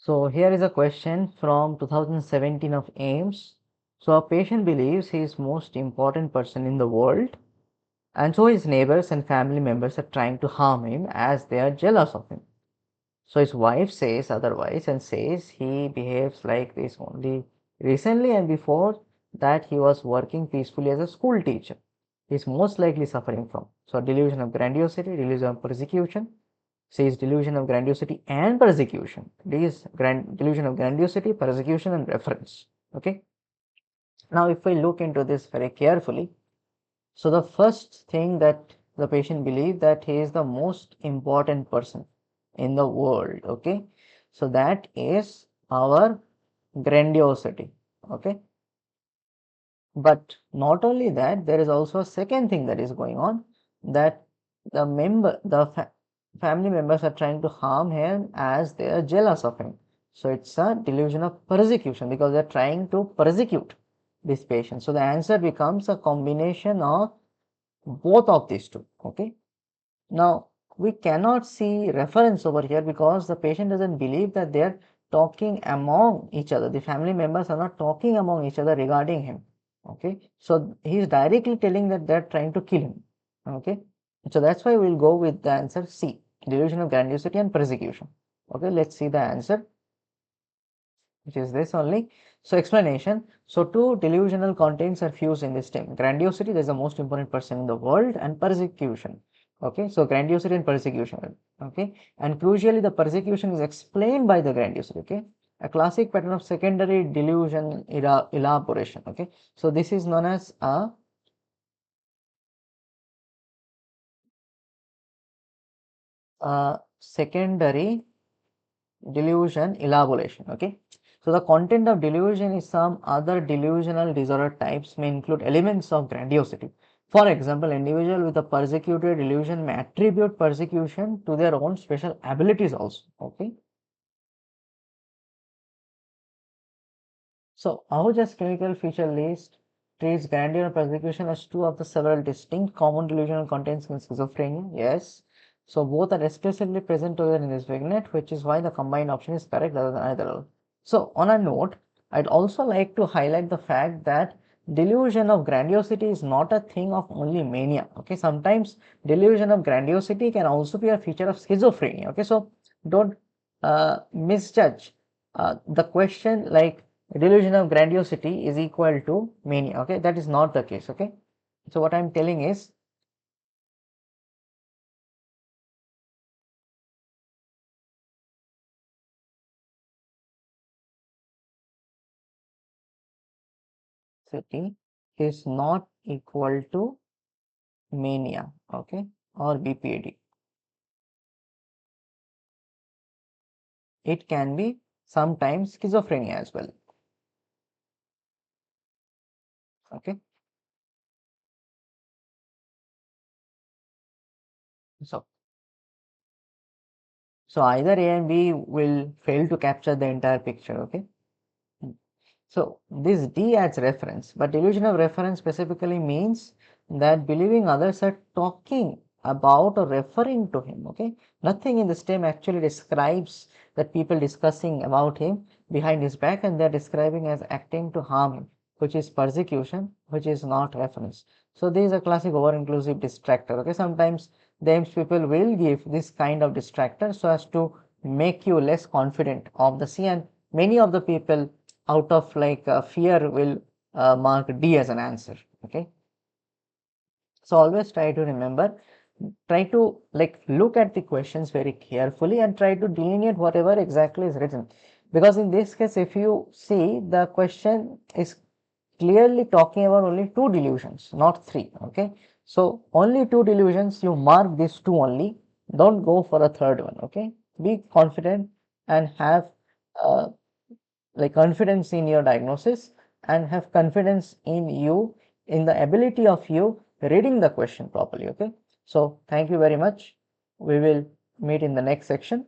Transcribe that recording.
So here is a question from 2017 of AIMS. So a patient believes he is most important person in the world, and so his neighbors and family members are trying to harm him as they are jealous of him. So his wife says otherwise and says he behaves like this only recently, and before that he was working peacefully as a school teacher. He is most likely suffering from delusion of grandiosity, delusion of persecution. Says delusion of grandiosity and persecution. This delusion of grandiosity, persecution, and reference. Okay. Now, if we look into this very carefully, so the first thing that the patient believes that he is the most important person in the world. Okay. So that is our grandiosity. Okay. But not only that, there is also a second thing that is going on, that the family members are trying to harm him as they are jealous of him. So it's a delusion of persecution because they are trying to persecute this patient. So the answer becomes a combination of both of these two. Okay. Now we cannot see reference over here because the patient doesn't believe that they are talking among each other. The family members are not talking among each other regarding him. Okay, so he is directly telling that they're trying to kill him. Okay, so that's why we'll go with the answer C, delusion of grandiosity and persecution. Okay, let's see the answer, which is this only. So explanation. So two delusional contents are fused in this term. Grandiosity, there's the most important person in the world, and persecution. Okay, so grandiosity and persecution. Okay, and crucially, the persecution is explained by the grandiosity. Okay, a classic pattern of secondary delusion elaboration. Okay, so this is known as a secondary delusion elaboration. Okay, so the content of delusion is some other delusional disorder types may include elements of grandiosity. For example, individual with a persecuted delusion may attribute persecution to their own special abilities also. Okay, so Ahuja's clinical feature list treats grandeur and persecution as two of the several distinct common delusional contents in schizophrenia. Yes. So both are explicitly present together in this vignette, which is why the combined option is correct rather than either. So on a note, I'd also like to highlight the fact that delusion of grandiosity is not a thing of only mania. Okay, sometimes delusion of grandiosity can also be a feature of schizophrenia. Okay, so don't misjudge the question like delusion of grandiosity is equal to mania. Okay, that is not the case. Okay, so what I'm telling is city is not equal to mania. Okay, or BPD. It can be sometimes schizophrenia as well. Okay, so either A and B will fail to capture the entire picture. Okay. So this D adds reference, but delusion of reference specifically means that believing others are talking about or referring to him. Okay, nothing in the stem actually describes that people discussing about him behind his back, and they're describing as acting to harm him, which is persecution, which is not reference. So this is a classic over-inclusive distractor. Okay, sometimes the people will give this kind of distractor so as to make you less confident of the C, and many of the people out of like fear will mark D as an answer. Okay, so always try to remember, try to like look at the questions very carefully and try to delineate whatever exactly is written, because in this case if you see the question is clearly talking about only two delusions, not three. Okay, so only two delusions, you mark these two only, don't go for a third one. Okay, be confident and have uh, like confidence in your diagnosis, and have confidence in you, in the ability of you reading the question properly. Okay, so thank you very much. We will meet in the next section.